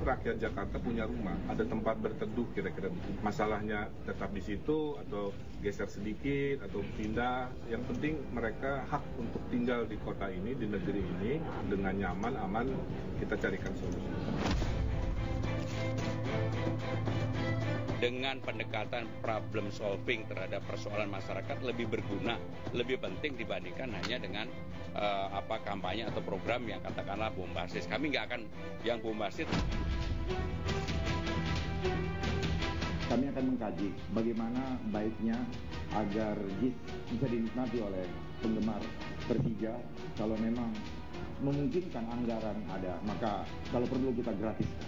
rakyat Jakarta punya rumah, ada tempat berteduh kira-kira begitu. Masalahnya tetap di situ atau geser sedikit atau pindah. Yang penting mereka hak untuk tinggal di kota ini, di negeri ini dengan nyaman, aman, kita carikan solusi. Dengan pendekatan problem solving terhadap persoalan masyarakat lebih berguna, lebih penting dibandingkan hanya dengan kampanye atau program yang katakanlah bombastis. Kami nggak akan yang bombastis. Kami akan mengkaji bagaimana baiknya agar JIS bisa dinikmati oleh penggemar Persija. Kalau memang memungkinkan anggaran ada, maka kalau perlu kita gratiskan.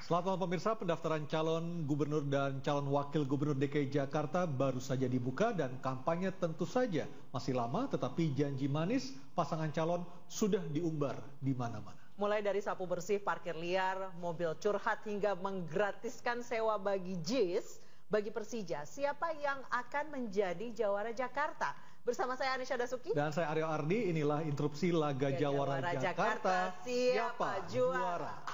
Selamat malam pemirsa, pendaftaran calon gubernur dan calon wakil gubernur DKI Jakarta baru saja dibuka dan kampanye tentu saja masih lama, tetapi janji manis pasangan calon sudah diumbar di mana-mana. Mulai dari sapu bersih, parkir liar, mobil curhat hingga menggratiskan sewa bagi JIS, bagi Persija. Siapa yang akan menjadi jawara Jakarta? Bersama saya Anisha Dasuki. Dan saya Aryo Ardi, inilah interupsi Laga Jawara Jakarta. Siapa juara?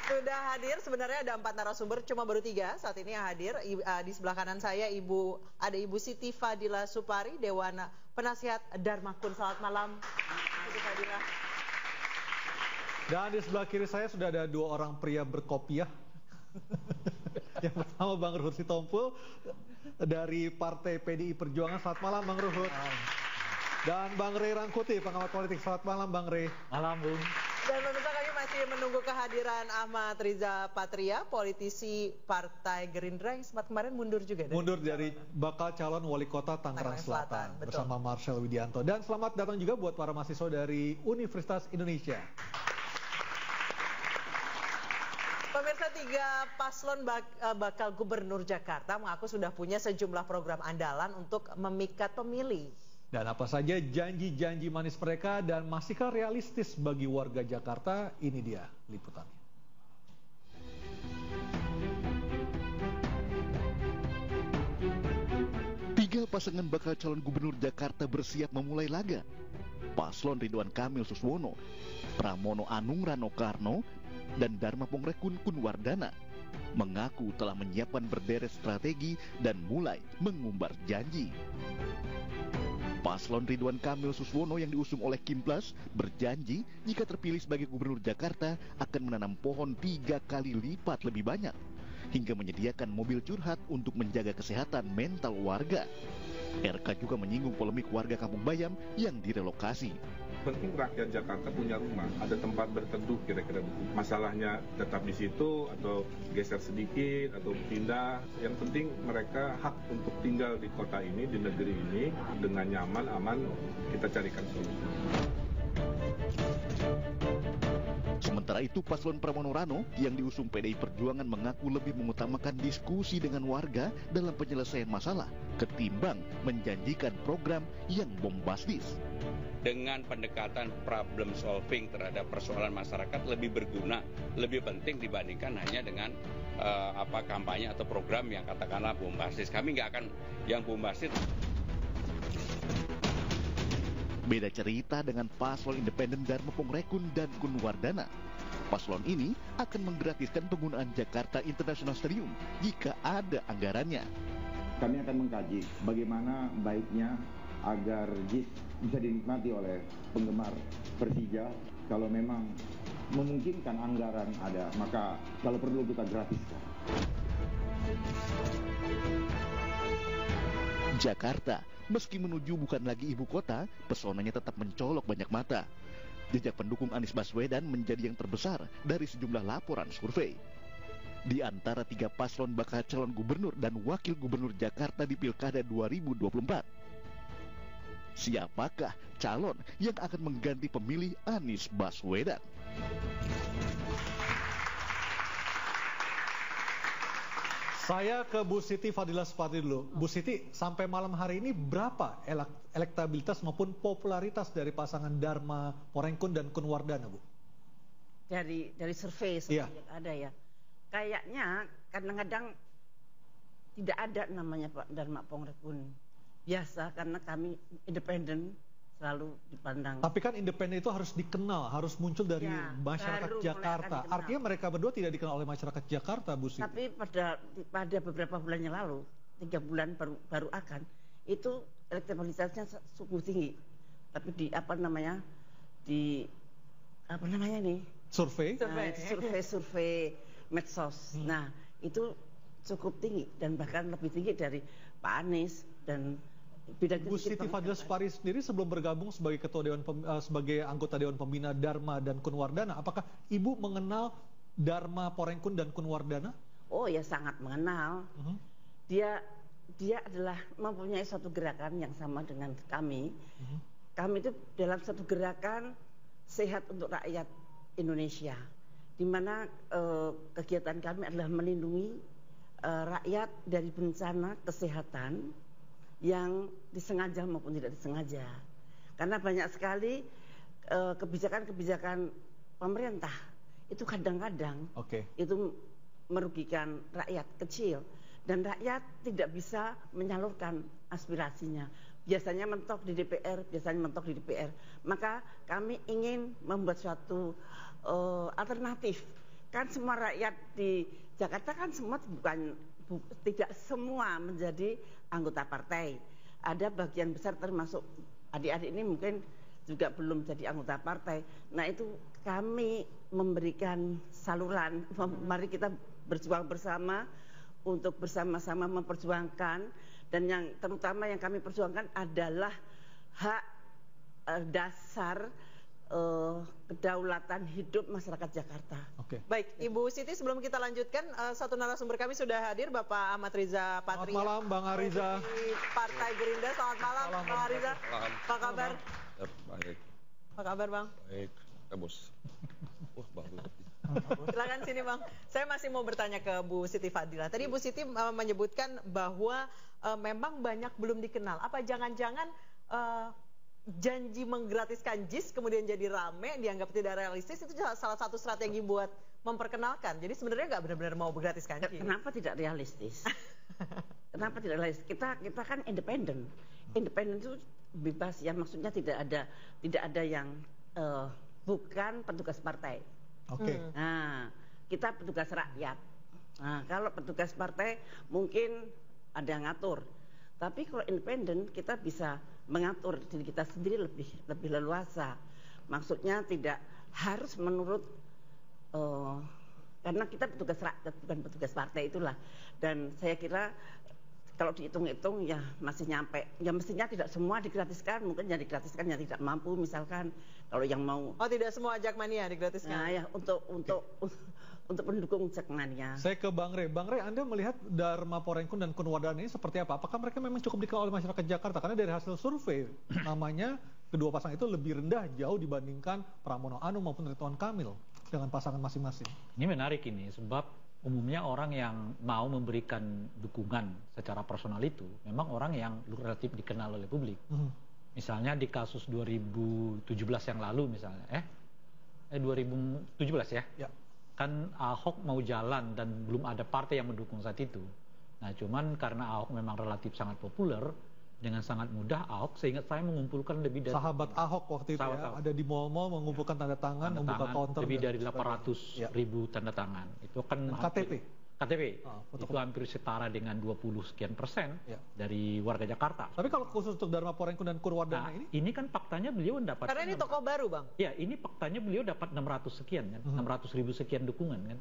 Sudah hadir, sebenarnya ada 4 narasumber, cuma baru 3 saat ini yang hadir. Di sebelah kanan saya ada Ibu Siti Fadila Supari, Dewan Penasihat Dharma Kun. Selamat malam, Siti Fadila. Dan di sebelah kiri saya sudah ada 2 orang pria berkopiah. Yang pertama Bang Ruhut Sitompul dari Partai PDI Perjuangan. Selamat malam Bang Ruhut. Dan Bang Rey Rangkuti, pengamat politik. Selamat malam Bang Rey. Malam Bung. Dan pemirsa, kami masih menunggu kehadiran Ahmad Riza Patria, politisi Partai Gerindra yang sempat kemarin mundur juga. Mundur dari bakal calon wali kota Tangerang Selatan bersama Marshal Widianto. Dan selamat datang juga buat para mahasiswa dari Universitas Indonesia. Pemirsa, 3 paslon bakal gubernur Jakarta mengaku sudah punya sejumlah program andalan untuk memikat pemilih. Dan apa saja janji-janji manis mereka dan masihkah realistis bagi warga Jakarta? Ini dia liputannya. Tiga pasangan bakal calon gubernur Jakarta bersiap memulai laga. Paslon Ridwan Kamil Suswono, Pramono Anung Rano Karno, dan Dharma Pongrekun Kunwardana mengaku telah menyiapkan berderet strategi dan mulai mengumbar janji. Paslon Ridwan Kamil Suswono yang diusung oleh Kimplas berjanji jika terpilih sebagai gubernur Jakarta akan menanam pohon 3 kali lipat lebih banyak hingga menyediakan mobil curhat untuk menjaga kesehatan mental warga. RK juga menyinggung polemik warga Kampung Bayam yang direlokasi. Penting rakyat Jakarta punya rumah, ada tempat berteduh kira-kira begitu. Masalahnya tetap di situ atau geser sedikit atau pindah. Yang penting mereka hak untuk tinggal di kota ini, di negeri ini dengan nyaman, aman, kita carikan solusi. Sementara itu paslon Pramono Rano yang diusung PDI Perjuangan mengaku lebih mengutamakan diskusi dengan warga dalam penyelesaian masalah ketimbang menjanjikan program yang bombastis. Dengan pendekatan problem solving terhadap persoalan masyarakat lebih berguna, lebih penting dibandingkan hanya dengan kampanye atau program yang katakanlah bombastis. Kami nggak akan yang bombastis. Beda cerita dengan paslon independen Dharma Pongrekun dan Kunwardana. Paslon ini akan menggratiskan penggunaan Jakarta International Stadium jika ada anggarannya. Kami akan mengkaji bagaimana baiknya agar JIS bisa dinikmati oleh penggemar Persija. Kalau memang memungkinkan anggaran ada, maka kalau perlu kita gratiskan. Jakarta, meski menuju bukan lagi ibu kota, pesonanya tetap mencolok banyak mata. Jejak pendukung Anies Baswedan menjadi yang terbesar dari sejumlah laporan survei. Di antara 3 paslon bakal calon gubernur dan wakil gubernur Jakarta di Pilkada 2024. Siapakah calon yang akan mengganti pemilih Anies Baswedan? Saya ke Bu Siti Fadila Supati dulu. Bu Siti, sampai malam hari ini berapa elektabilitas maupun popularitas dari pasangan Dharma Porengkun dan Kunwardana, Bu? Dari survei yang ada ya. Kayaknya kadang-kadang tidak ada namanya Pak Dharma Porengkun. Biasa karena kami independen selalu dipandang. Tapi kan independen itu harus dikenal, harus muncul dari masyarakat Jakarta. Artinya mereka berdua tidak dikenal oleh masyarakat Jakarta, Bu Siti. Tapi pada beberapa bulan yang lalu, 3 bulan baru akan, itu elektabilitasnya cukup tinggi. Tapi survei medsos. Nah, itu cukup tinggi dan bahkan lebih tinggi dari Pak Anies dan Bu Siti Fadila Supati sendiri sebelum bergabung sebagai sebagai anggota Dewan Pembina Dharma dan Kunwardana, apakah Ibu mengenal Dharma Porengkun dan Kunwardana? Oh ya, sangat mengenal. Dia adalah mempunyai suatu gerakan yang sama dengan kami. Kami itu dalam satu gerakan sehat untuk rakyat Indonesia, di mana kegiatan kami adalah melindungi rakyat dari bencana kesehatan yang disengaja maupun tidak disengaja. Karena banyak sekali kebijakan-kebijakan pemerintah itu kadang-kadang itu merugikan rakyat kecil dan rakyat tidak bisa menyalurkan aspirasinya. Biasanya mentok di DPR, Maka kami ingin membuat suatu alternatif. Kan semua rakyat di Jakarta kan semua tidak semua menjadi anggota partai. Ada bagian besar termasuk adik-adik ini mungkin juga belum jadi anggota partai. Nah, itu kami memberikan saluran, mari kita berjuang bersama untuk bersama-sama memperjuangkan, dan yang terutama yang kami perjuangkan adalah hak dasar kedaulatan hidup masyarakat Jakarta. Baik, Ibu Siti, sebelum kita lanjutkan, satu narasumber kami sudah hadir, Bapak Ahmad Riza Patria. Selamat malam, Bang Ariza. Dari Partai Gerindra. Selamat malam, Bang Ariza. Apa kabar? Baik. Apa kabar, Bang? Baik, Bos. Wah, bagus. Silakan sini, Bang. Saya masih mau bertanya ke Bu Siti Fadila. Tadi Bu Siti menyebutkan bahwa memang banyak belum dikenal. Apa jangan-jangan janji menggratiskan JIS kemudian jadi rame, dianggap tidak realistis, itu salah satu strategi buat memperkenalkan. Jadi sebenarnya nggak benar-benar mau menggratiskan JIS. Kenapa tidak realistis? Kenapa tidak realistis? Kita kan independen. Independen itu bebas ya, maksudnya tidak ada yang bukan petugas partai. Nah, kita petugas rakyat. Nah, kalau petugas partai mungkin ada yang ngatur. Tapi kalau independen kita bisa mengatur diri kita sendiri lebih leluasa. Maksudnya tidak harus menurut karena kita petugas rakyat bukan petugas partai itulah. Dan saya kira kalau dihitung-hitung ya masih nyampe. Ya mestinya tidak semua digratiskan, mungkin yang digratiskan yang tidak mampu misalkan, kalau yang mau. Oh, tidak semua Jakmania digratiskan. Nah, ya untuk pendukung Jakmania. Saya ke Bang Rey. Bang Rey, Anda melihat Dharma Porengkun dan Kunwardana ini seperti apa? Apakah mereka memang cukup dikenal oleh masyarakat Jakarta? Karena dari hasil survei, namanya kedua pasangan itu lebih rendah jauh dibandingkan Pramono Anung maupun Ridwan Kamil dengan pasangan masing-masing. Ini menarik ini, sebab umumnya orang yang mau memberikan dukungan secara personal itu memang orang yang relatif dikenal oleh publik. Misalnya di kasus 2017 yang lalu misalnya, 2017 ya. Kan Ahok mau jalan dan belum ada partai yang mendukung saat itu. Nah, cuman karena Ahok memang relatif sangat populer, dengan sangat mudah Ahok, seingat saya mengumpulkan lebih dari sahabat Ahok waktu itu ada di mall-mall mengumpulkan tanda tangan, membuka counter lebih dari 800 ribu tanda tangan. Itu kan KTP. Itu hampir setara dengan 20 sekian persen dari warga Jakarta. Tapi kalau khusus untuk Dharma Porengkun dan Kunwardana ini kan faktanya beliau dapat. Karena ini tokoh baru, Bang. Ya, ini faktanya beliau dapat 600 sekian kan, 600 ribu sekian dukungan kan,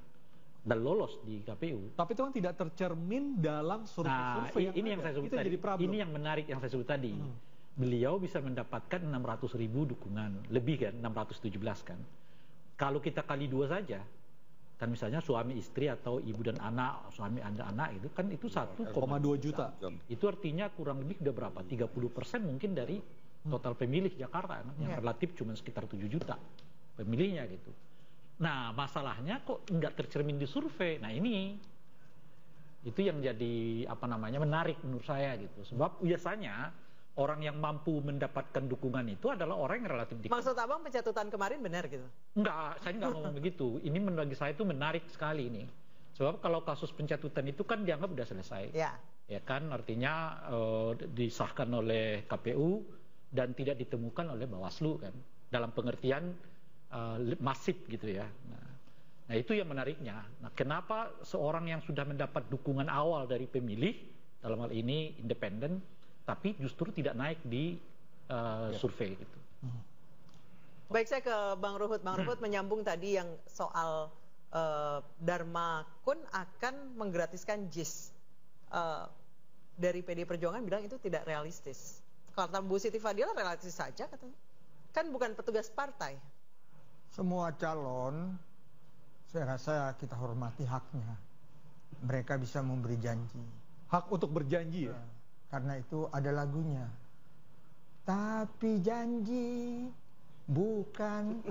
dan lolos di KPU. Tapi itu kan tidak tercermin dalam survei. Ini yang saya sebut tadi. Ini yang menarik yang saya sebut tadi. Beliau bisa mendapatkan 600 ribu dukungan lebih kan, 617 kan. Kalau kita kali 2 saja. Kan misalnya suami istri atau ibu dan anak, suami anda anak itu kan itu 1,2 juta. Itu artinya kurang lebih udah berapa? 30% mungkin dari total pemilih Jakarta yang relatif cuma sekitar 7 juta pemilihnya gitu. Nah, masalahnya kok nggak tercermin di survei. Nah, ini Itu yang jadi menarik menurut saya gitu. Sebab biasanya orang yang mampu mendapatkan dukungan itu adalah orang yang relatif dikenal. Maksud Abang pencatutan kemarin benar gitu? Enggak, saya nggak ngomong begitu. Ini bagi saya itu menarik sekali ini. Sebab kalau kasus pencatutan itu kan dianggap sudah selesai. Ya kan, artinya disahkan oleh KPU dan tidak ditemukan oleh Bawaslu kan. Dalam pengertian masif gitu ya. Nah itu yang menariknya. Nah kenapa seorang yang sudah mendapat dukungan awal dari pemilih, dalam hal ini independen, tapi justru tidak naik di survei gitu. Baik, saya ke Bang Ruhut. Bang Ruhut menyambung tadi yang soal Dharma Kun akan menggratiskan JIS. Dari PD Perjuangan bilang itu tidak realistis. Kata Bu Siti Fadila realistis saja katanya. Kan bukan petugas partai. Semua calon, saya rasa kita hormati haknya. Mereka bisa memberi janji. Hak untuk berjanji ya? Karena itu ada lagunya. Tapi janji bukan.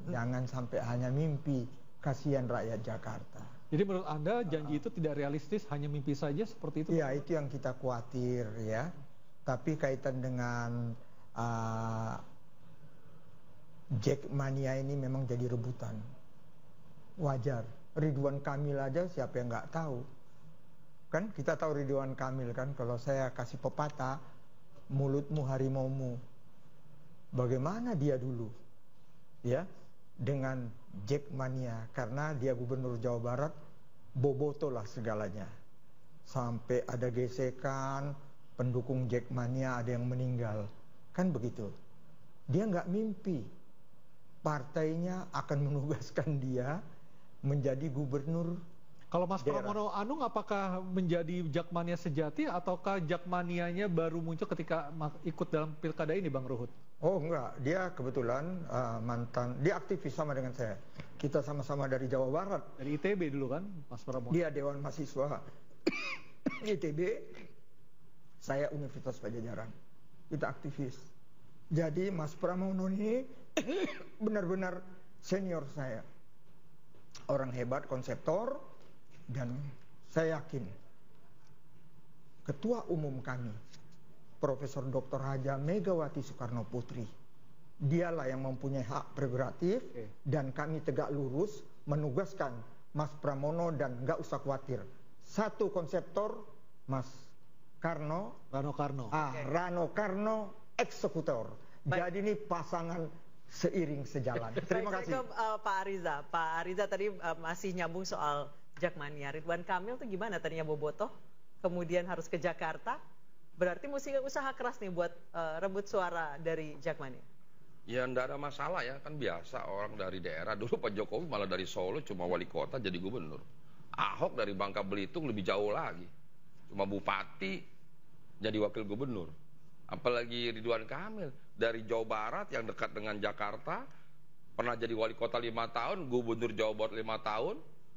Jangan sampai hanya mimpi. Kasihan rakyat Jakarta. Jadi menurut Anda janji itu tidak realistis, hanya mimpi saja seperti itu? Ya, itu yang kita khawatir ya. Tapi kaitan dengan Jackmania ini memang jadi rebutan. Wajar. Ridwan Kamil aja siapa yang nggak tahu. Kan kita tahu Ridwan Kamil kan, kalau saya kasih pepatah, mulutmu harimaumu. Bagaimana dia dulu? Ya, dengan Jackmania, karena dia gubernur Jawa Barat, boboto lah segalanya. Sampai ada gesekan, pendukung Jackmania ada yang meninggal. Kan begitu. Dia nggak mimpi. Partainya akan menugaskan dia menjadi gubernur. Kalau Mas Pramono Anung apakah menjadi Jackmania sejati ataukah Jackmanianya baru muncul ketika ikut dalam pilkada ini, Bang Ruhut? Oh enggak, dia kebetulan dia aktivis sama dengan saya. Kita sama-sama dari Jawa Barat. Dari ITB dulu kan, Mas Pramono? Dia Dewan Mahasiswa ITB, saya Universitas Pajajaran. Kita aktivis. Jadi Mas Pramono ini benar-benar senior saya. Orang hebat, konseptor, dan saya yakin Ketua Umum kami, Profesor Dr. Haja Megawati Soekarno Putri, dialah yang mempunyai hak prerogatif dan kami tegak lurus menugaskan Mas Pramono dan nggak usah khawatir. Satu konseptor, Mas Rano Karno eksekutor. Jadi ini pasangan seiring sejalan. Terima kasih. Saya ke Pak Ariza. Pak Ariza tadi masih nyambung soal Jackmania. Ridwan Kamil tuh gimana tadinya bobotoh, kemudian harus ke Jakarta. Berarti mesti usaha keras nih buat rebut suara dari Jackmania. Ya enggak ada masalah ya, kan biasa orang dari daerah. Dulu Pak Jokowi malah dari Solo cuma wali kota jadi gubernur. Ahok dari Bangka Belitung lebih jauh lagi. Cuma bupati jadi wakil gubernur. Apalagi Ridwan Kamil dari Jawa Barat yang dekat dengan Jakarta, pernah jadi wali kota 5 tahun, gubernur Jawa Barat 5 tahun,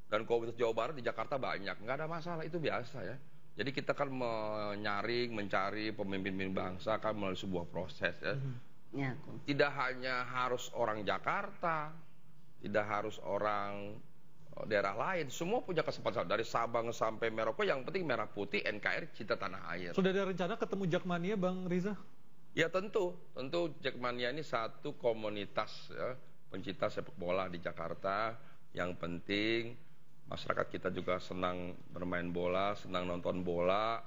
dan komunitas Jawa Barat di Jakarta banyak. Nggak ada masalah, itu biasa ya. Jadi kita kan mencari pemimpin bangsa kan melalui sebuah proses ya. Tidak hanya harus orang Jakarta, tidak harus orang daerah lain, semua punya kesempatan dari Sabang sampai Merauke, yang penting merah putih, NKRI, cinta tanah air. Sudah ada rencana ketemu Jackmania, Bang Riza? Ya tentu Jackmania ini satu komunitas ya, pencinta sepak bola di Jakarta. Yang penting masyarakat kita juga senang bermain bola, senang nonton bola,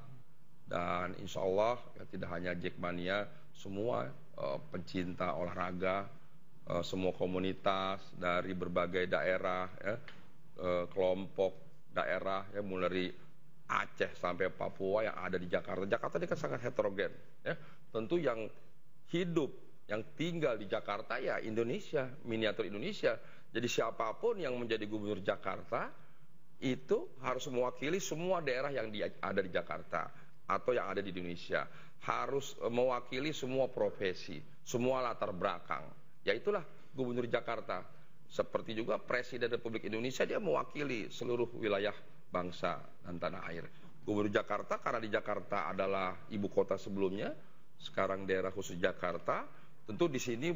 dan insya Allah ya, tidak hanya Jackmania, semua pencinta olahraga, semua komunitas dari berbagai daerah ya, kelompok daerah ya, mulai dari Aceh sampai Papua yang ada di Jakarta. Jakarta ini kan sangat heterogen ya. Tentu yang hidup, yang tinggal di Jakarta ya Indonesia, miniatur Indonesia. Jadi siapapun yang menjadi gubernur Jakarta itu harus mewakili semua daerah yang ada di Jakarta atau yang ada di Indonesia. Harus mewakili semua profesi, semua latar belakang. Ya itulah gubernur Jakarta. Seperti juga Presiden Republik Indonesia, dia mewakili seluruh wilayah bangsa dan tanah air. Gubernur Jakarta karena di Jakarta adalah ibu kota sebelumnya, sekarang daerah khusus Jakarta, tentu di sini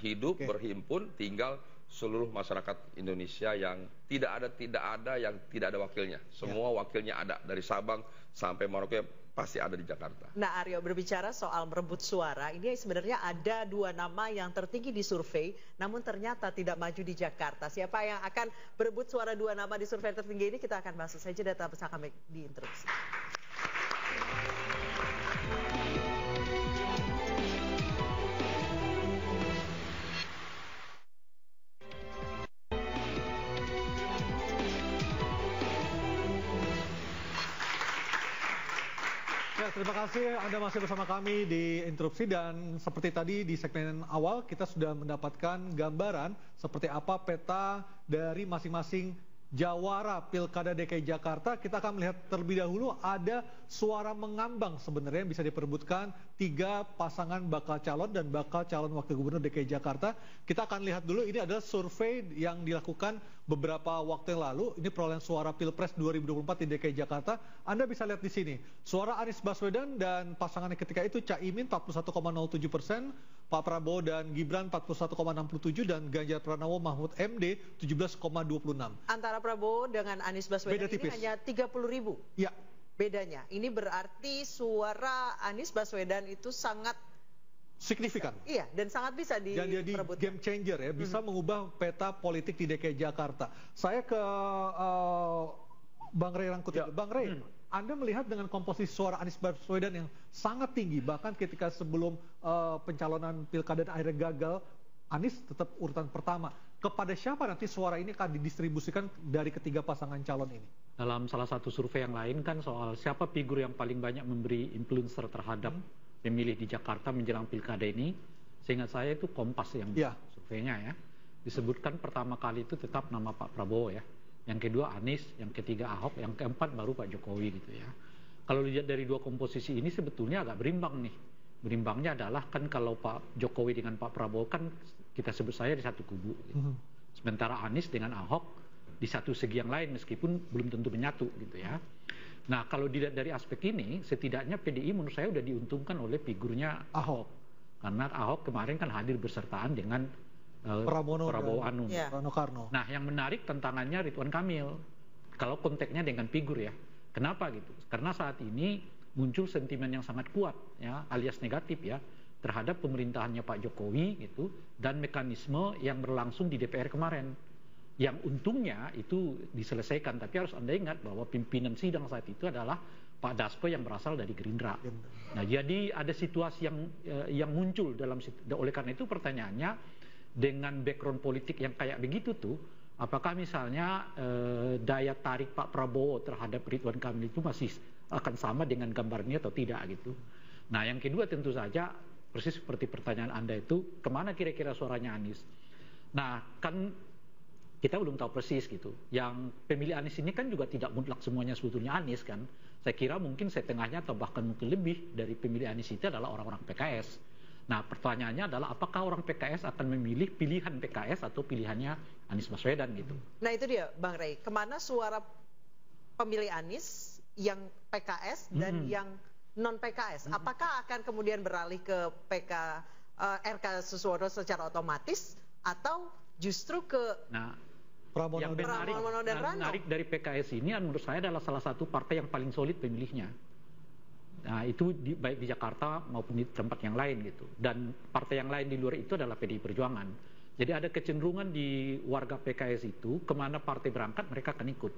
hidup, berhimpun, tinggal seluruh masyarakat Indonesia yang tidak ada yang tidak ada wakilnya. Semua wakilnya ada, dari Sabang sampai Merauke pasti ada di Jakarta. Nah, Aryo, berbicara soal merebut suara, ini sebenarnya ada 2 nama yang tertinggi di survei, namun ternyata tidak maju di Jakarta. Siapa yang akan berebut suara 2 nama di survei tertinggi ini, kita akan bahas saja data bersama kami di interupsi. Terima kasih Anda masih bersama kami di Interupsi, dan seperti tadi di segmen awal kita sudah mendapatkan gambaran seperti apa peta dari masing-masing jawara Pilkada DKI Jakarta. Kita akan melihat terlebih dahulu ada suara mengambang sebenarnya yang bisa diperebutkan 3 pasangan bakal calon dan bakal calon wakil gubernur DKI Jakarta. Kita akan lihat dulu, ini adalah survei yang dilakukan beberapa waktu yang lalu. Ini perolehan suara Pilpres 2024 di DKI Jakarta. Anda bisa lihat di sini. Suara Anies Baswedan dan pasangannya ketika itu Caimin 41,07%, Pak Prabowo dan Gibran 41,67%, dan Ganjar Pranowo Mahfud MD 17,26%. Antara Prabowo dengan Anies Baswedan ini hanya 30.000. Ya. Bedanya. Ini berarti suara Anies Baswedan itu sangat signifikan. Iya, dan sangat bisa jadi game changer ya, bisa mengubah peta politik di DKI Jakarta. Saya ke Bang Ray Rangkuti. Bang Ray, Anda melihat dengan komposisi suara Anies Baswedan yang sangat tinggi, bahkan ketika sebelum pencalonan pilkada dan akhirnya gagal, Anies tetap urutan pertama. Kepada siapa nanti suara ini akan didistribusikan dari ketiga pasangan calon ini? Dalam salah satu survei yang lain kan soal siapa figur yang paling banyak memberi influencer terhadap pemilih di Jakarta menjelang pilkada ini, seingat saya itu Kompas yang surveinya ya, disebutkan pertama kali itu tetap nama Pak Prabowo ya, yang kedua Anies, yang ketiga Ahok, yang keempat baru Pak Jokowi gitu ya. Kalau lihat dari 2 komposisi ini sebetulnya agak berimbang nih. Berimbangnya adalah kan kalau Pak Jokowi dengan Pak Prabowo kan kita sebut saya di satu kubu gitu. Sementara Anies dengan Ahok di satu segi yang lain meskipun belum tentu menyatu gitu ya. Nah, kalau dilihat dari aspek ini, setidaknya PDI menurut saya sudah diuntungkan oleh figurnya Ahok. Karena Ahok kemarin kan hadir bersertaan dengan Prabowo Anum. Karno. Nah, yang menarik tantangannya Ridwan Kamil. Kalau konteksnya dengan figur ya. Kenapa gitu? Karena saat ini muncul sentimen yang sangat kuat ya, alias negatif ya, terhadap pemerintahannya Pak Jokowi gitu, dan mekanisme yang berlangsung di DPR kemarin. Yang untungnya itu diselesaikan, tapi harus Anda ingat bahwa pimpinan sidang saat itu adalah Pak Dasko yang berasal dari Gerindra. Nah, jadi ada situasi yang muncul oleh karena itu pertanyaannya, dengan background politik yang kayak begitu tuh, apakah misalnya daya tarik Pak Prabowo terhadap Ridwan Kamil itu masih akan sama dengan gambarnya atau tidak gitu. Nah, yang kedua tentu saja persis seperti pertanyaan Anda itu, kemana kira-kira suaranya Anies? Nah, kan kita belum tahu persis gitu. Yang pemilih Anies ini kan juga tidak mutlak semuanya sebetulnya Anies kan. Saya kira mungkin setengahnya atau bahkan mungkin lebih dari pemilih Anies itu adalah orang-orang PKS. Nah, pertanyaannya adalah apakah orang PKS akan memilih pilihan PKS atau pilihannya Anies Baswedan gitu. Nah, itu dia Bang Ray. Kemana suara pemilih Anies yang PKS dan yang non PKS? Apakah akan kemudian beralih ke RK Suswono secara otomatis atau justru ke yang menarik dari PKS ini menurut saya adalah salah satu partai yang paling solid pemilihnya. Nah, itu baik di Jakarta maupun di tempat yang lain gitu. Dan partai yang lain di luar itu adalah PDI Perjuangan. Jadi ada kecenderungan di warga PKS itu, kemana partai berangkat mereka akan ikut.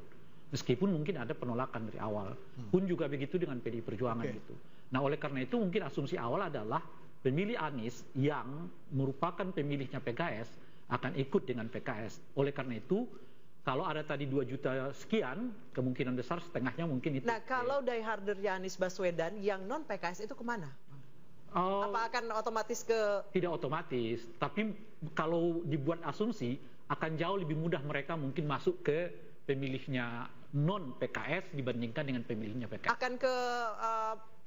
Meskipun mungkin ada penolakan dari awal. Pun juga begitu dengan PDI Perjuangan gitu. Nah, oleh karena itu mungkin asumsi awal adalah pemilih Anies yang merupakan pemilihnya PKS akan ikut dengan PKS. Oleh karena itu, kalau ada tadi 2 juta sekian, kemungkinan besar setengahnya mungkin itu. Nah, kalau diehardernya Anies Baswedan yang non PKS itu kemana? Apa akan otomatis ke? Tidak otomatis, tapi kalau dibuat asumsi akan jauh lebih mudah mereka mungkin masuk ke pemilihnya non PKS dibandingkan dengan pemilihnya PKS. Akan ke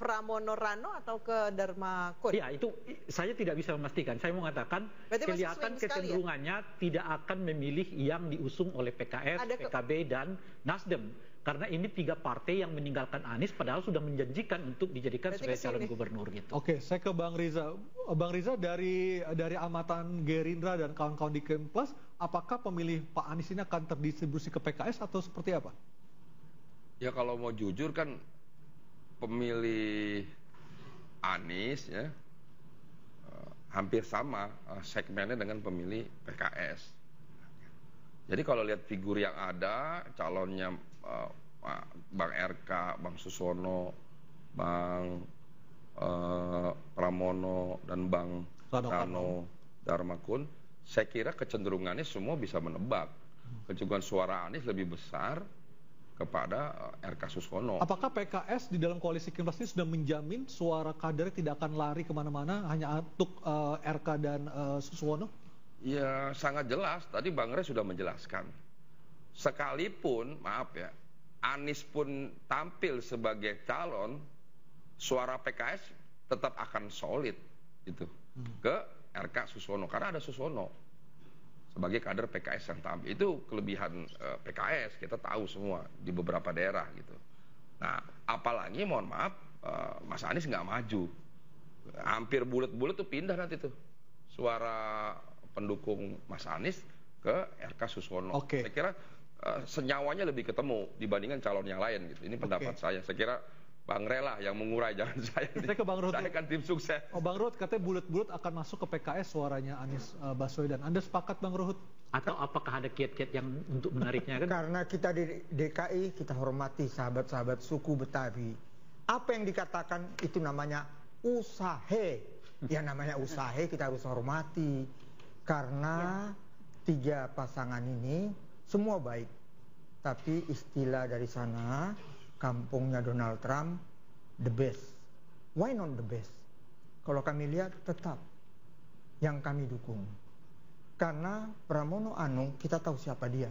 Pramono Rano atau ke Dharma Kun? Ya, itu saya tidak bisa memastikan. Saya mau mengatakan kelihatan kecenderungannya tidak akan memilih yang diusung oleh PKS, PKB, dan Nasdem. Karena ini 3 partai yang meninggalkan Anies padahal sudah menjanjikan untuk dijadikan sebagai calon gubernur gitu. Oke, saya ke Bang Riza. Bang Riza, dari amatan Gerindra dan kawan-kawan di Kemplas, apakah pemilih Pak Anies ini akan terdistribusi ke PKS atau seperti apa? Ya kalau mau jujur kan pemilih Anies ya hampir sama segmennya dengan pemilih PKS. Jadi kalau lihat figur yang ada, calonnya Bang RK, Bang Susono, Bang Pramono, dan Bang Rano Dharma Kun, saya kira kecenderungannya semua bisa menebak. Kecenderungan suara Anies lebih besar kepada RK Susono. Apakah PKS di dalam koalisi Kemplas ini sudah menjamin suara kader tidak akan lari kemana-mana hanya untuk RK dan Susono? Ya sangat jelas, tadi Bang Rey sudah menjelaskan. Sekalipun, maaf ya, Anies pun tampil sebagai calon, suara PKS tetap akan solid gitu ke RK Susono, karena ada Susono sebagai kader PKS yang tampil. Itu kelebihan PKS, kita tahu semua di beberapa daerah gitu. Nah, apalagi mohon maaf, Mas Anies nggak maju, hampir bulat-bulat tuh pindah nanti tuh suara pendukung Mas Anies ke RK Susono. Saya kira senyawanya lebih ketemu dibandingkan calon yang lain gitu. Ini pendapat saya. Saya kira Bang Rey lah yang mengurai, jangan saya. Saya ke Bang Ruhut. Saya kan tim sukses. Bang Ruhut katanya bulat-bulat akan masuk ke PKS suaranya Anies Baswedan. Anda sepakat Bang Ruhut? Atau apakah ada kiat-kiat yang untuk menariknya kan? Karena kita di DKI kita hormati sahabat-sahabat suku Betawi. Apa yang dikatakan itu namanya usahe. Ya namanya usahe kita harus hormati. Karena 3 pasangan ini semua baik. Tapi istilah dari sana, kampungnya Donald Trump, the best. Why not the best? Kalau kami lihat tetap yang kami dukung. Karena Pramono Anung kita tahu siapa dia.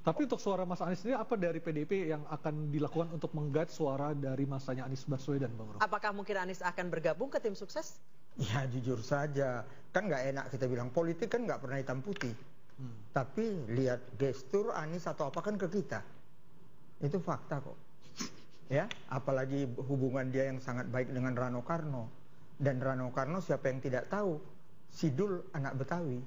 Tapi untuk suara Mas Anies sendiri, apa dari PDIP yang akan dilakukan untuk menggait suara dari masanya Anies Baswedan, Bang Ruhut? Apakah mungkin Anies akan bergabung ke tim sukses? Ya jujur saja, kan nggak enak kita bilang politik kan nggak pernah hitam putih. Tapi lihat gestur Anies atau apa kan ke kita, itu fakta kok. Ya, apalagi hubungan dia yang sangat baik dengan Rano Karno. Dan Rano Karno siapa yang tidak tahu, Sidul anak Betawi,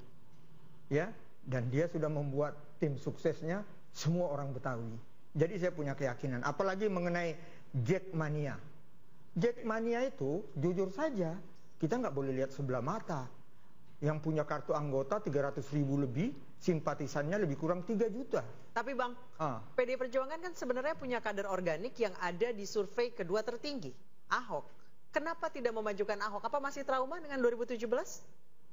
ya. Dan dia sudah membuat tim suksesnya semua orang Betawi. Jadi saya punya keyakinan, apalagi mengenai Jackmania. Jackmania itu jujur saja kita nggak boleh lihat sebelah mata. Yang punya kartu anggota 300.000 lebih, simpatisannya lebih kurang 3 juta. Tapi Bang, PD Perjuangan kan sebenarnya punya kader organik yang ada di survei kedua tertinggi, Ahok. Kenapa tidak memajukan Ahok? Apa masih trauma dengan 2017?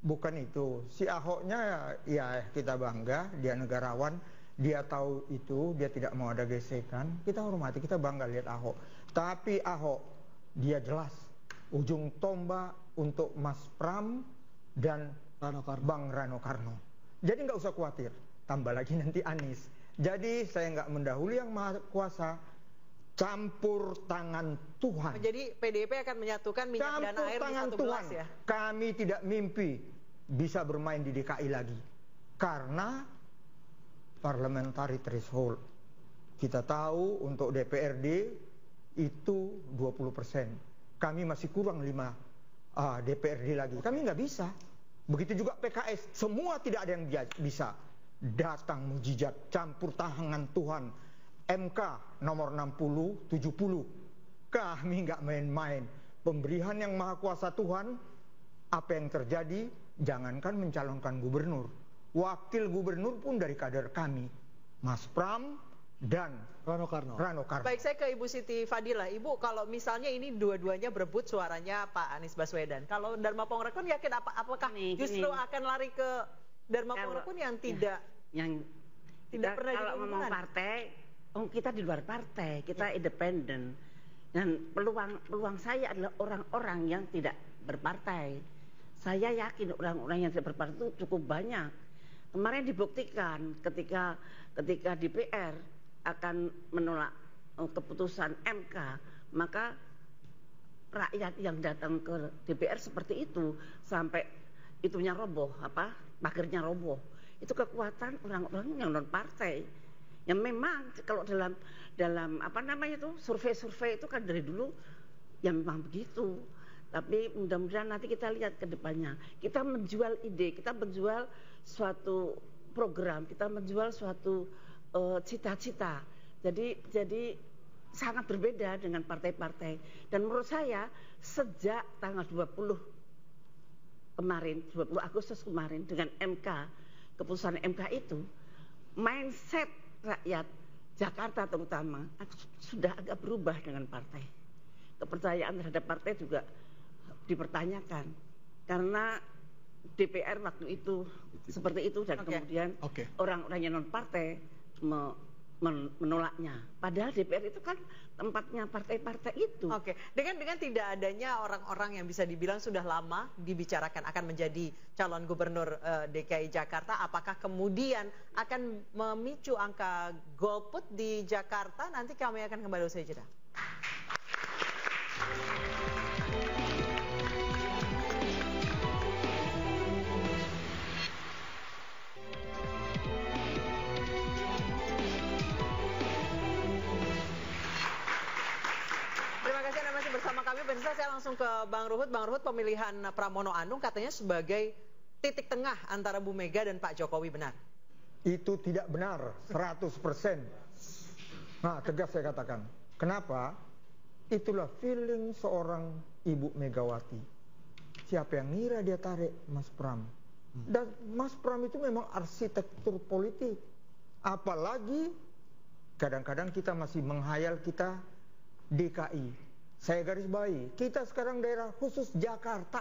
Bukan itu. Si Ahoknya ya kita bangga, dia negarawan, dia tahu itu, dia tidak mau ada gesekan. Kita hormati, kita bangga lihat Ahok. Tapi Ahok, dia jelas ujung tombak untuk Mas Pram dan Bang Rano Karno. Jadi nggak usah khawatir, tambah lagi nanti Anies. Jadi saya nggak mendahului yang maha kuasa, campur tangan Tuhan. Jadi PDIP akan menyatukan minyak dan air di satu gelas ya? Kami tidak mimpi bisa bermain di DKI lagi. Karena parliamentary threshold. Kita tahu untuk DPRD itu 20%. Kami masih kurang 5 DPRD lagi. Kami nggak bisa. Begitu juga PKS. Semua tidak ada yang bisa. Datang mujizat, campur tangan Tuhan. MK nomor 60, 70. Kami nggak main-main. Pemberian yang maha kuasa Tuhan, apa yang terjadi, jangankan mencalonkan gubernur. Wakil gubernur pun dari kader kami. Mas Pram dan Rano Karno. Baik, saya ke Ibu Siti Fadila. Ibu, kalau misalnya ini dua-duanya berebut suaranya Pak Anies Baswedan, kalau Dharma Pongrekon yakin apakah justru akan lari ke Dharma Pongrekon yang tidak pernah kalau ngomong partai, kita di luar partai, kita independen. Dan peluang saya adalah orang-orang yang tidak berpartai. Saya yakin orang-orang yang tidak berpartai itu cukup banyak. Kemarin dibuktikan ketika DPR akan menolak keputusan MK, maka rakyat yang datang ke DPR seperti itu sampai itunya roboh, pagernya roboh. Itu kekuatan orang-orang yang non partai. Yang memang kalau dalam survei-survei itu kan dari dulu ya memang begitu. Tapi mudah-mudahan nanti kita lihat ke depannya. Kita menjual ide, kita menjual suatu program, kita menjual suatu cita-cita. Jadi sangat berbeda dengan partai-partai. Dan menurut saya sejak tanggal 20 Agustus kemarin dengan MK, keputusan MK itu, mindset rakyat Jakarta terutama sudah agak berubah dengan partai. Kepercayaan terhadap partai juga dipertanyakan. Karena DPR waktu itu seperti itu dan kemudian orang-orang yang non partai menolaknya. Padahal DPR itu kan tempatnya partai-partai itu. Dengan tidak adanya orang-orang yang bisa dibilang sudah lama dibicarakan akan menjadi calon gubernur DKI Jakarta, apakah kemudian akan memicu angka golput di Jakarta? Nanti kami akan kembali usai jeda. Bersama kami, pemirsa, saya langsung ke Bang Ruhut. Bang Ruhut, pemilihan Pramono Anung katanya sebagai titik tengah antara Bu Mega dan Pak Jokowi, benar? Itu tidak benar, 100%. Nah, tegas saya katakan. Kenapa? Itulah feeling seorang Ibu Megawati. Siapa yang ngira dia tarik Mas Pram? Dan Mas Pram itu memang arsitektur politik. Apalagi kadang-kadang kita masih menghayal kita DKI. Saya garis bawahi, kita sekarang daerah khusus Jakarta.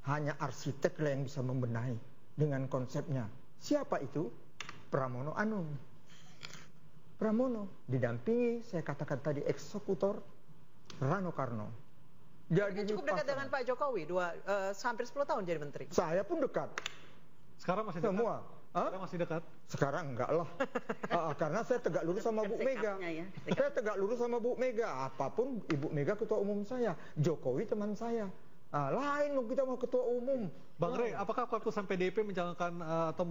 Hanya arsitek lah yang bisa membenahi dengan konsepnya. Siapa itu? Pramono Anung. Pramono didampingi, saya katakan tadi, eksekutor Rano Karno. Jadi cukup dekat dengan Pak Jokowi, hampir 10 tahun jadi menteri. Saya pun dekat. Sekarang masih dekat? Semua. Sekarang masih dekat? Sekarang enggak lah. Karena saya tegak lurus sama Bu Mega. Saya tegak lurus sama Bu Mega. Apapun Ibu Mega ketua umum saya, Jokowi teman saya. Lain kita mau ketua umum. Bang Rey, apakah keputusan PDIP mencalonkan atau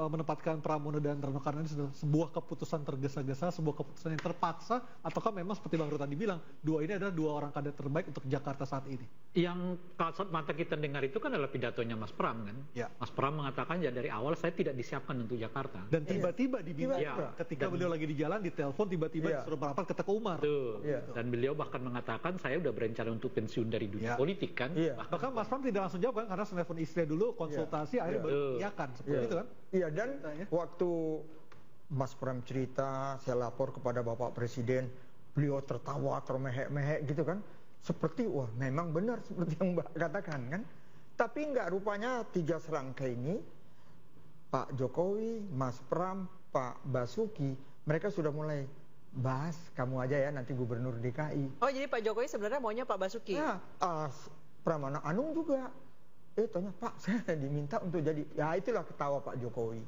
menempatkan Pramono dan Rano Karno ini sebuah keputusan tergesa-gesa, sebuah keputusan yang terpaksa, ataukah memang seperti Bang Ruhut tadi bilang, ini adalah dua orang kader terbaik untuk Jakarta saat ini? Yang kasat mata kita dengar itu kan adalah pidatonya Mas Pram kan? Ya. Mas Pram mengatakan ya dari awal saya tidak disiapkan untuk Jakarta. Dan tiba-tiba dibilang ketika beliau lagi di jalan, ditelepon tiba-tiba disuruh merapat ke Teguh Umar. Dan beliau bahkan mengatakan saya udah berencana untuk pensiun dari dunia politik kan? Bahkan Mas Pram tidak langsung jawab kan, karena telepon istri dulu, konsultasi, akhirnya baru iakan, seperti itu kan? Iya, dan waktu Mas Pram cerita, saya lapor kepada Bapak Presiden, beliau tertawa, termehek-mehek gitu kan, seperti wah memang benar seperti yang Mbak katakan kan. Tapi enggak, rupanya 3 serangkai ini, Pak Jokowi, Mas Pram, Pak Basuki, mereka sudah mulai bahas, kamu aja ya nanti gubernur DKI. Oh, jadi Pak Jokowi sebenarnya maunya Pak Basuki? Ya, Pramono Anung juga. Tanya, Pak, saya diminta untuk jadi. Ya itulah ketawa Pak Jokowi.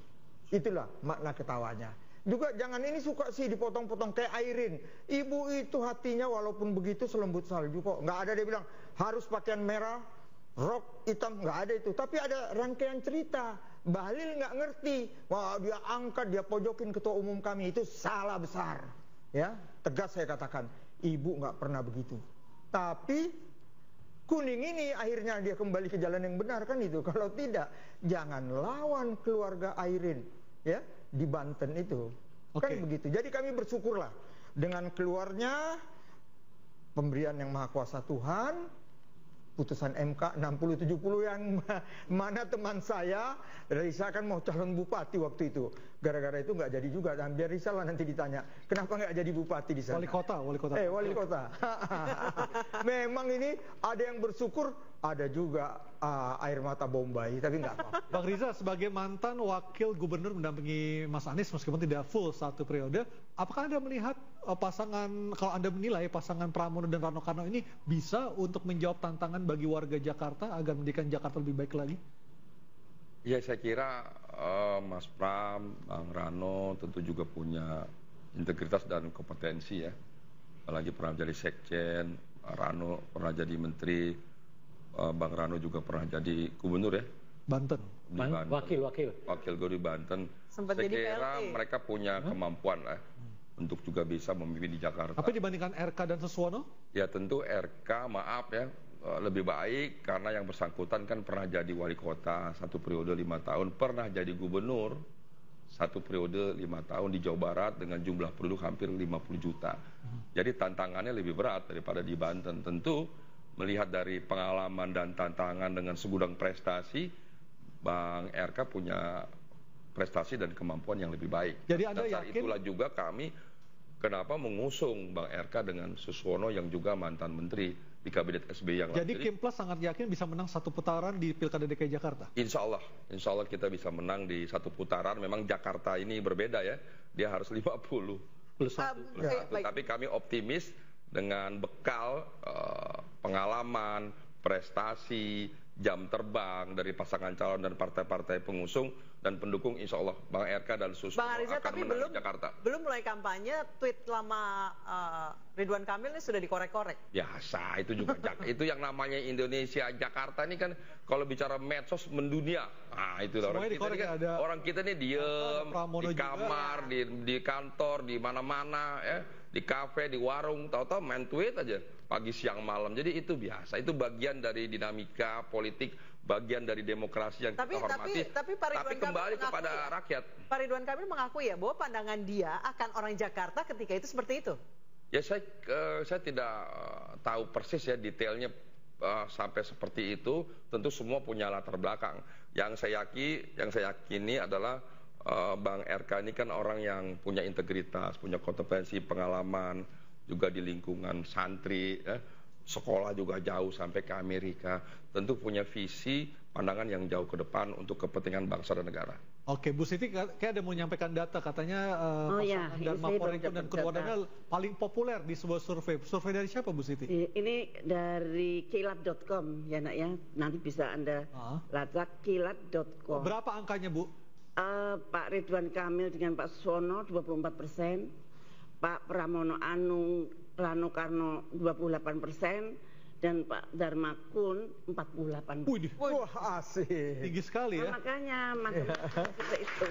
Itulah makna ketawanya. Juga jangan ini suka sih dipotong-potong kayak Airin. Ibu itu hatinya walaupun begitu selembut salju kok. Nggak ada dia bilang harus pakaian merah, rok hitam, nggak ada itu. Tapi ada rangkaian cerita. Bahlil nggak ngerti. Wah, dia angkat, dia pojokin ketua umum kami, itu salah besar. Ya, tegas saya katakan. Ibu nggak pernah begitu. Tapi Kuning ini akhirnya dia kembali ke jalan yang benar kan itu. Kalau tidak, jangan lawan keluarga Airin ya di Banten itu. Kan begitu. Jadi kami bersyukurlah dengan keluarnya pemberian yang maha kuasa Tuhan, putusan MK 60-70 yang mana teman saya Risa kan mau calon bupati waktu itu. Gara-gara itu nggak jadi juga, dan biar Risa lah nanti ditanya kenapa nggak jadi bupati di sana. Wali kota. Wali kota. Memang ini ada yang bersyukur, ada juga air mata Bombay, tapi nggak apa-apa. Bang Riza, sebagai mantan wakil gubernur mendampingi Mas Anies meskipun tidak full 1 periode, apakah Anda melihat kalau Anda menilai pasangan Pramono dan Rano Karno ini bisa untuk menjawab tantangan bagi warga Jakarta agar menjadikan Jakarta lebih baik lagi? Ya, saya kira Mas Pram, Bang Rano tentu juga punya integritas dan kompetensi ya. Apalagi pernah jadi sekjen, Rano pernah jadi menteri, Bang Rano juga pernah jadi gubernur ya. Banten. Di Banten. Wakil gue di Banten. Sempat Saya jadi kira PLT. mereka punya kemampuan lah untuk juga bisa memimpin di Jakarta. Tapi dibandingkan RK dan Suswono? Ya tentu RK maaf ya lebih baik karena yang bersangkutan kan pernah jadi wali kota 1 periode 5 tahun, pernah jadi gubernur 1 periode 5 tahun di Jawa Barat dengan jumlah penduduk hampir 50 juta. Jadi tantangannya lebih berat daripada di Banten. Tentu melihat dari pengalaman dan tantangan dengan segudang prestasi, Bang RK punya prestasi dan kemampuan yang lebih baik. Jadi Anda Dasar yakin? itulah juga kami kenapa mengusung Bang RK dengan Suswono yang juga mantan menteri di kabinet SBY yang lalu. Jadi Kim Plus sangat yakin bisa menang 1 putaran di Pilkada DKI Jakarta? Insya Allah kita bisa menang di 1 putaran. Memang Jakarta ini berbeda ya, dia harus 50 plus 1. Tapi kami optimis dengan bekal pengalaman, prestasi, jam terbang dari pasangan calon dan partai-partai pengusung dan pendukung, insya Allah Bang RK dan Suswono Bang Ariza, akan tapi menang di Jakarta. belum mulai kampanye, tweet lama Ridwan Kamil ini sudah dikorek-korek. Biasa, itu juga itu yang namanya Indonesia Jakarta ini kan kalau bicara medsos mendunia. Nah, itu orang kita nih diem di kamar, di kantor, di mana-mana ya, di kafe, di warung, tahu-tahu main tweet aja pagi siang malam. Jadi itu biasa, itu bagian dari dinamika politik, bagian dari demokrasi yang kita hormati. Tapi kembali kepada rakyat. Pak Ridwan Kamil mengakui ya bahwa pandangan dia akan orang Jakarta ketika itu seperti itu. Ya saya tidak tahu persis ya detailnya sampai seperti itu. Tentu semua punya latar belakang. Yang saya yakini adalah Bang RK ini kan orang yang punya integritas, punya kompetensi, pengalaman, juga di lingkungan santri, sekolah juga jauh sampai ke Amerika. Tentu punya visi, pandangan yang jauh ke depan untuk kepentingan bangsa dan negara. Oke, Bu Siti kayak ada mau menyampaikan data, katanya pasangan Dharma Porenkun dan keluarganya paling populer di sebuah survei. Survei dari siapa, Bu Siti? Ini dari kilat.com ya nak ya, nanti bisa Anda lacak kilat.com. Berapa angkanya, Bu? Pak Ridwan Kamil dengan Pak Suswono 24%, Pak Pramono Anung Rano Karno 28%, dan Pak Dharma Kun 48%. Wah, asik. Tinggi sekali ya. Makanya seperti itu.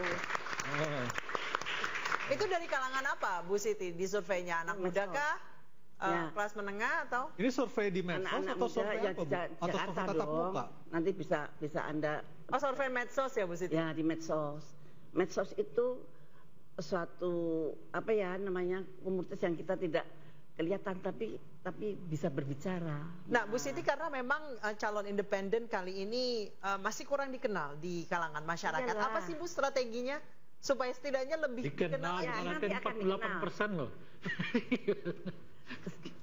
Itu dari kalangan apa, Bu Siti, di surveinya? Anak muda kah? Kelas menengah atau? Ini survei di medsos atau survei apa, Bu? Atau survei tatap muka? Nanti bisa Anda. Oh, survei medsos ya, Bu Siti? Ya, di medsos. Medsos itu suatu apa ya namanya komunitas yang kita tidak kelihatan tapi bisa berbicara. Nah, Bu Siti, karena memang calon independen kali ini masih kurang dikenal di kalangan masyarakat. Iyalah. Apa sih, Bu, strateginya supaya setidaknya lebih dikenal? Ya, nanti 48% loh.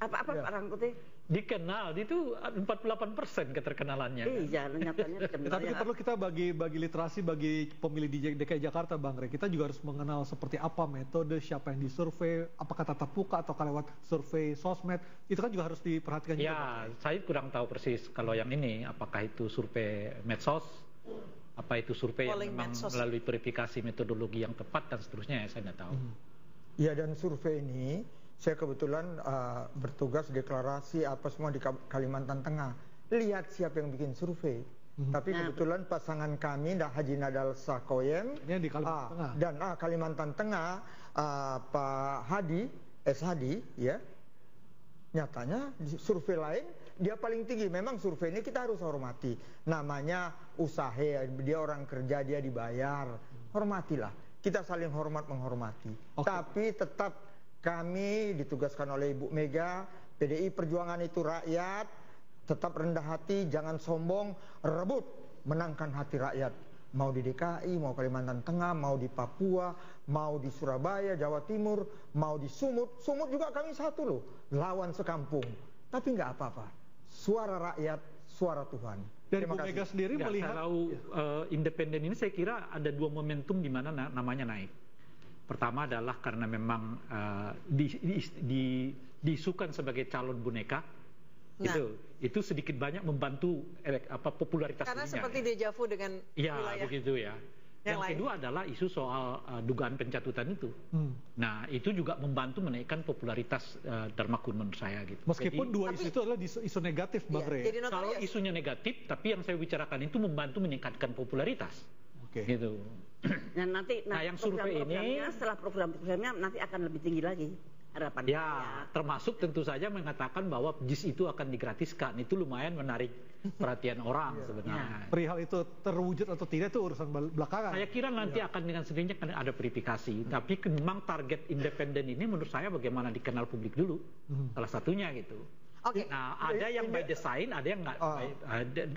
Apa Pak Rangkuti? Dikenal, itu 48% keterkenalannya. Iya, nyatanya dikenal. Tapi perlu kita bagi literasi bagi pemilih di DKI Jakarta, Bang Rey. Kita juga harus mengenal seperti apa metode, siapa yang disurvei, apakah tatap muka atau lewat survei sosmed. Itu kan juga harus diperhatikan juga. Ya, saya kurang tahu persis kalau yang ini apakah itu survei medsos, apa itu survei yang memang melalui verifikasi metodologi yang tepat dan seterusnya, saya tidak tahu. Ya, dan survei ini saya kebetulan bertugas deklarasi apa semua di Kalimantan Tengah. Lihat siapa yang bikin survei. Tapi kebetulan pasangan kami, Haji Nadal Sakoyem di Kalimantan Tengah. Dan Kalimantan Tengah, Pak Hadi, S. Hadi, ya, nyatanya di survei lain dia paling tinggi. Memang survei ini kita harus hormati. Namanya usaha, dia orang kerja, dia dibayar. Hormatilah. Kita saling hormat menghormati. Tapi tetap kami ditugaskan oleh Ibu Mega, PDI Perjuangan itu rakyat, tetap rendah hati, jangan sombong, rebut, menangkan hati rakyat. Mau di DKI, mau Kalimantan Tengah, mau di Papua, mau di Surabaya, Jawa Timur, mau di Sumut. Sumut juga kami satu loh, lawan sekampung. Tapi nggak apa-apa, suara rakyat, suara Tuhan. Dari Bu Mega sendiri melihat kalau independen ini saya kira ada dua momentum di mana namanya naik. Pertama adalah karena memang diisukan sebagai calon boneka, itu sedikit banyak membantu popularitas karena dirinya. Seperti deja vu dengan ya wilayah. begitu ya. Yang kedua adalah isu soal dugaan pencatutan itu. Nah, itu juga membantu menaikkan popularitas Dharmakun menurut saya gitu. Meskipun dua isu itu adalah isu negatif, Bang Rey. Kalau isunya negatif, tapi yang saya bicarakan itu membantu meningkatkan popularitas. Gitu. Nah, nanti yang survei ini setelah program-programnya nanti akan lebih tinggi lagi harapan ya, termasuk tentu saja mengatakan bahwa JIS itu akan digratiskan. Itu lumayan menarik perhatian orang sebenarnya. Perihal itu terwujud atau tidak itu urusan belakangan. Saya kira nanti akan dengan sendirinya akan ada verifikasi. Tapi memang target independen ini menurut saya bagaimana dikenal publik dulu. Salah satunya gitu. Nah, ada yang by design, ada yang nggak,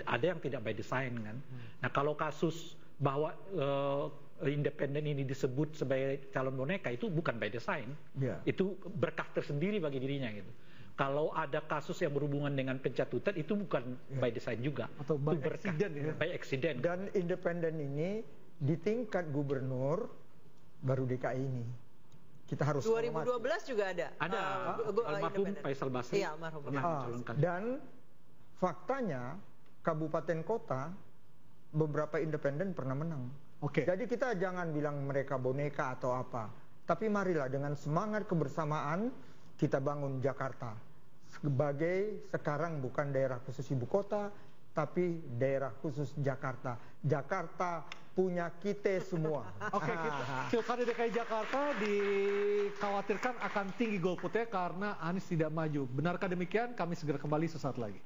ada yang tidak by design kan. Nah, kalau kasus bahwa independen ini disebut sebagai calon boneka itu bukan by design, itu berkah tersendiri bagi dirinya gitu. Kalau ada kasus yang berhubungan dengan pencatutan itu bukan by design juga, atau by accident, by accident. Dan independen ini di tingkat gubernur baru DKI ini. Kita harus 2012 juga ada. Ada almarhum Faisal Basri. Iya, almarhum. Dan faktanya kabupaten kota beberapa independen pernah menang. Jadi kita jangan bilang mereka boneka atau apa. Tapi marilah dengan semangat kebersamaan kita bangun Jakarta. Sebagai sekarang bukan daerah khusus ibu kota, tapi daerah khusus Jakarta. Jakarta punya kita semua. Pilkada DKI Jakarta dikhawatirkan akan tinggi golputnya karena Anies tidak maju. Benarkah demikian? Kami segera kembali sesaat lagi.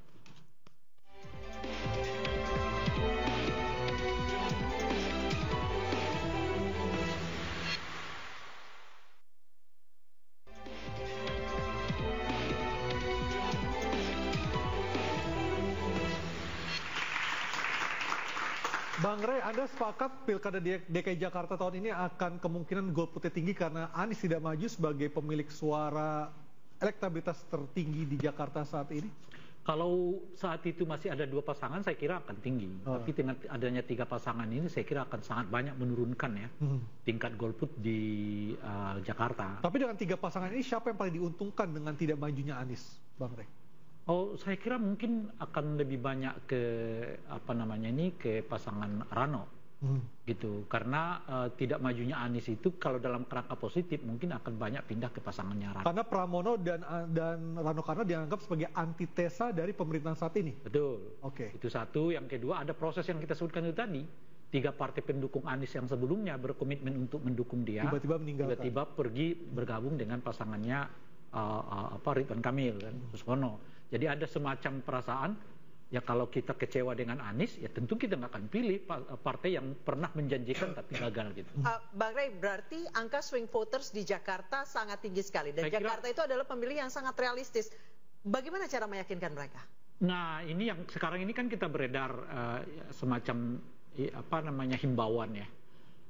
Bang Rey, Anda sepakat Pilkada DKI Jakarta tahun ini akan kemungkinan golputnya tinggi karena Anies tidak maju sebagai pemilik suara elektabilitas tertinggi di Jakarta saat ini? Kalau saat itu masih ada 2 pasangan, saya kira akan tinggi. Tapi dengan adanya 3 pasangan ini, saya kira akan sangat banyak menurunkan ya tingkat golput di Jakarta. Tapi dengan 3 pasangan ini, siapa yang paling diuntungkan dengan tidak majunya Anies, Bang Rey? Oh, saya kira mungkin akan lebih banyak ke ke pasangan Rano, gitu. Karena tidak majunya Anies itu kalau dalam kerangka positif mungkin akan banyak pindah ke pasangannya Rano. Karena Pramono dan Rano Karno dianggap sebagai antitesa dari pemerintahan saat ini. Betul. Itu satu. Yang kedua ada proses yang kita sebutkan itu tadi. 3 partai pendukung Anies yang sebelumnya berkomitmen untuk mendukung dia, tiba-tiba pergi bergabung dengan pasangannya Ridwan Kamil kan, Suswono. Jadi ada semacam perasaan ya kalau kita kecewa dengan Anies ya tentu kita nggak akan pilih partai yang pernah menjanjikan tapi gagal gitu. Bang Rey, berarti angka swing voters di Jakarta sangat tinggi sekali dan Jakarta itu adalah pemilih yang sangat realistis. Bagaimana cara meyakinkan mereka? Nah ini yang sekarang ini kan kita beredar semacam himbauan ya.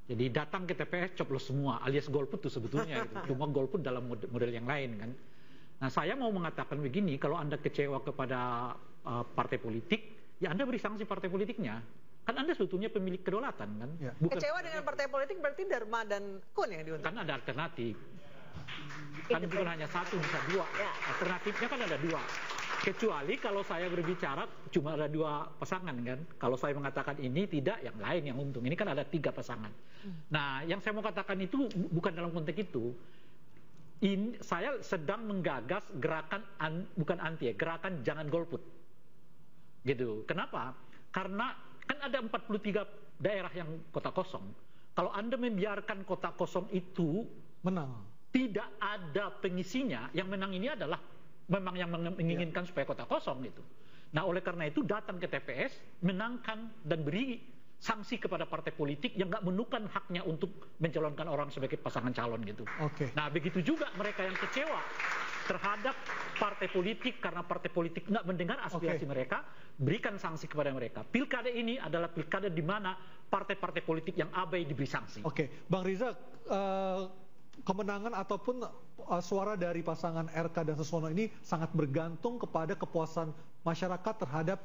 Jadi datang ke TPS coblos semua alias golput tuh sebetulnya gitu. Cuma golput dalam model yang lain kan. Nah saya mau mengatakan begini, kalau Anda kecewa kepada partai politik, ya Anda beri sanksi partai politiknya. Kan Anda sebetulnya pemilik kedaulatan kan. Kecewa dengan partai politik berarti Dharma dan Kun yang diuntungkan. Kan ada alternatif. Kan bukan hanya satu, bisa 2. Alternatifnya kan ada 2. Kecuali kalau saya berbicara cuma ada 2 pasangan kan. Kalau saya mengatakan ini tidak, yang lain yang untung. Ini kan ada 3 pasangan. Nah yang saya mau katakan itu bukan dalam konteks itu. Saya sedang menggagas gerakan gerakan jangan golput, gitu. Kenapa? Karena kan ada 43 daerah yang kota kosong. Kalau Anda membiarkan kota kosong itu menang, tidak ada pengisinya. Yang menang ini adalah memang yang menginginkan supaya kota kosong gitu. Nah oleh karena itu datang ke TPS, menangkan dan beri sanksi kepada partai politik yang nggak menemukan haknya untuk mencalonkan orang sebagai pasangan calon gitu. Nah begitu juga mereka yang kecewa terhadap partai politik karena partai politik nggak mendengar aspirasi mereka, berikan sanksi kepada mereka. Pilkada ini adalah pilkada di mana partai-partai politik yang abai diberi sanksi. Bang Riza, kemenangan ataupun suara dari pasangan RK dan Suswono ini sangat bergantung kepada kepuasan masyarakat terhadap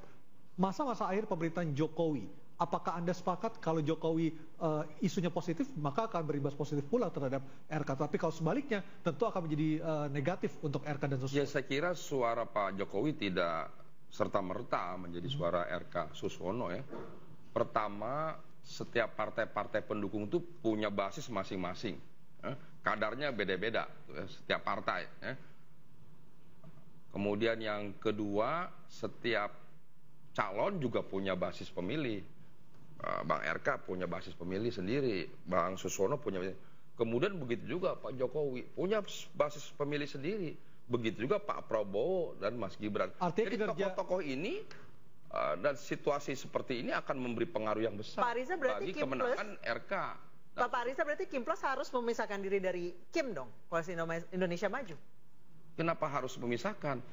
masa-masa akhir pemerintahan Jokowi. Apakah Anda sepakat kalau Jokowi isunya positif, maka akan berimbas positif pula terhadap RK. Tapi kalau sebaliknya, tentu akan menjadi negatif untuk RK dan Suswono. Ya saya kira suara Pak Jokowi tidak serta-merta menjadi suara RK Suswono ya. Pertama, setiap partai-partai pendukung itu punya basis masing-masing. Kadarnya beda-beda setiap partai. Kemudian yang kedua, setiap calon juga punya basis pemilih. Bang RK punya basis pemilih sendiri, Bang Susono punya. Kemudian begitu juga Pak Jokowi punya basis pemilih sendiri. Begitu juga Pak Prabowo dan Mas Gibran. Jadi tokoh-tokoh ini dan situasi seperti ini akan memberi pengaruh yang besar bagi kemenangan RK. Pak Riza, berarti Kim Plus harus memisahkan diri dari Kim dong, Koalisi Indonesia Maju. Kenapa harus memisahkan?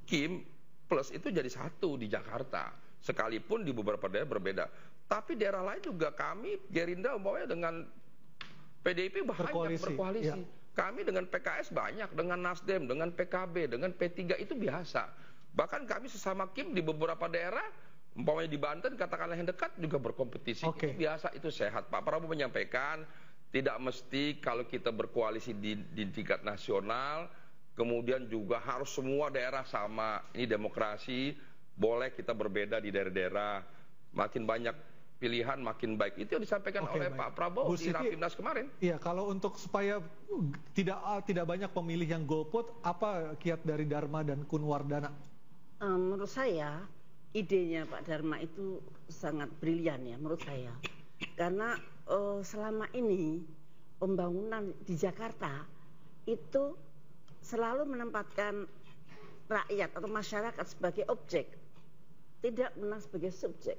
Kim Plus itu jadi satu di Jakarta, sekalipun di beberapa daerah berbeda. Tapi daerah lain juga kami Gerindra umpamanya dengan PDIP banyak berkoalisi. Ya. Kami dengan PKS banyak, dengan Nasdem, dengan PKB, dengan P3 itu biasa. Bahkan kami sesama Kim di beberapa daerah, umpamanya di Banten, katakanlah yang dekat juga berkompetisi. Itu biasa, itu sehat. Pak Prabowo menyampaikan, tidak mesti kalau kita berkoalisi di tingkat nasional, kemudian juga harus semua daerah sama. Ini demokrasi, boleh kita berbeda di daerah-daerah. Makin banyak pilihan makin baik. Itu yang disampaikan oleh Pak Prabowo di Rapimnas kemarin. Iya, kalau untuk supaya tidak banyak pemilih yang golput, apa kiat dari Dharma dan Kunwardana? Menurut saya idenya Pak Dharma itu sangat brilian ya menurut saya. Karena selama ini pembangunan di Jakarta itu selalu menempatkan rakyat atau masyarakat sebagai objek, tidak benar sebagai subjek.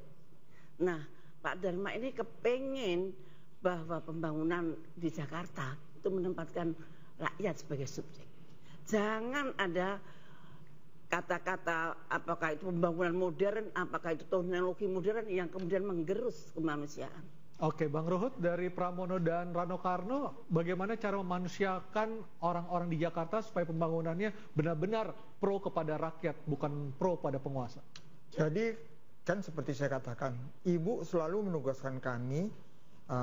Nah, Pak Dharma ini kepengen bahwa pembangunan di Jakarta itu menempatkan rakyat sebagai subjek. Jangan ada kata-kata apakah itu pembangunan modern, apakah itu teknologi modern yang kemudian menggerus kemanusiaan. Oke, Bang Ruhut, dari Pramono dan Rano Karno, bagaimana cara memanusiakan orang-orang di Jakarta supaya pembangunannya benar-benar pro kepada rakyat, bukan pro pada penguasa? Jadi, kan seperti saya katakan, Ibu selalu menugaskan kami,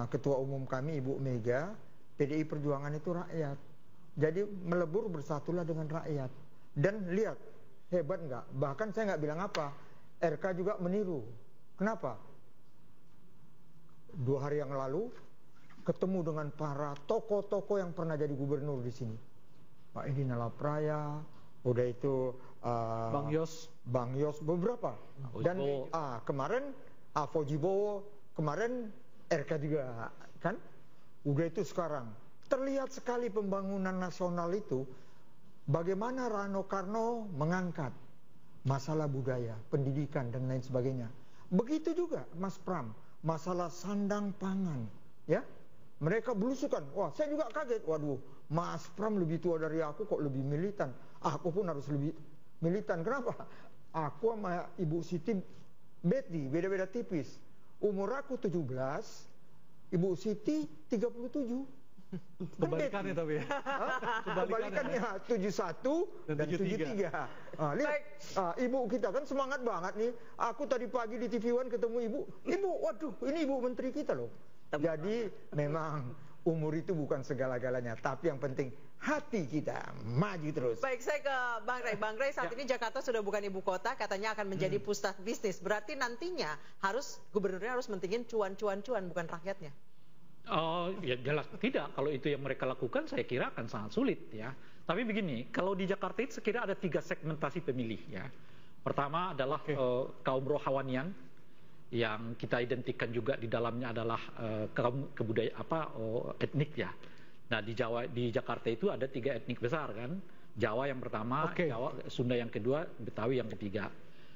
Ketua Umum kami, Ibu Mega, PDI Perjuangan itu rakyat. Jadi melebur bersatulah dengan rakyat. Dan lihat, hebat nggak? Bahkan saya nggak bilang apa, RK juga meniru. Kenapa? 2 hari yang lalu ketemu dengan para tokoh-tokoh yang pernah jadi gubernur di sini. Pak Edi Nalapraya, udah itu Bang Yos beberapa. Dan kemarin Faujibowo, kemarin RK juga kan. Udah itu sekarang terlihat sekali pembangunan nasional itu. Bagaimana Rano Karno mengangkat masalah budaya, pendidikan dan lain sebagainya. Begitu juga Mas Pram, masalah sandang pangan, ya. Mereka belusukan. Wah, saya juga kaget. Waduh, Mas Pram lebih tua dari aku kok lebih militan. Aku pun harus lebih militan. Kenapa? Aku sama Ibu Siti beda-beda tipis. Umur aku 17, Ibu Siti 37. Kebalikannya tapi ya. Kebalikannya 71 dan 73. Lihat, Ibu kita kan semangat banget nih. Aku tadi pagi di TV One ketemu Ibu. Ibu, waduh, ini Ibu Menteri kita loh. Jadi memang umur itu bukan segala-galanya, tapi yang penting hati kita maju terus. Baik, saya ke Bang Ray. Bang Ray, saat ini Jakarta sudah bukan ibu kota, katanya akan menjadi pusat bisnis. Berarti nantinya gubernurnya harus mentingin cuan-cuan bukan rakyatnya. Oh ya jelas tidak, kalau itu yang mereka lakukan saya kira akan sangat sulit ya. Tapi begini, kalau di Jakarta itu saya kira ada 3 segmentasi pemilih ya. Pertama adalah kaum rohawanian yang kita identikan juga di dalamnya adalah kaum etnik ya. Nah di Jakarta itu ada 3 etnik besar kan. Jawa yang pertama, Jawa, Sunda yang kedua, Betawi yang ketiga.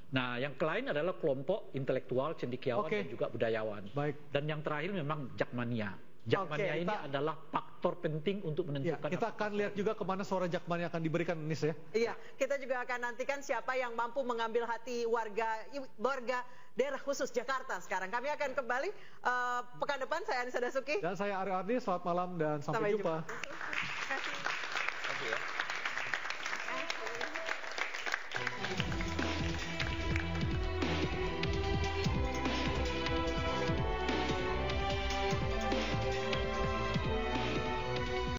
Nah, yang lain adalah kelompok intelektual, cendekiawan dan juga budayawan. Dan yang terakhir memang Jakmania. Jakmania ini adalah faktor penting untuk menentukan. Ya, kita akan lihat juga kemana suara Jakmania akan diberikan, Nis ya. Iya, kita juga akan nantikan siapa yang mampu mengambil hati warga daerah khusus Jakarta sekarang. Kami akan kembali pekan depan. Saya Anissa Dasuki. Dan saya Aryo Ardi. Selamat malam dan sampai jumpa.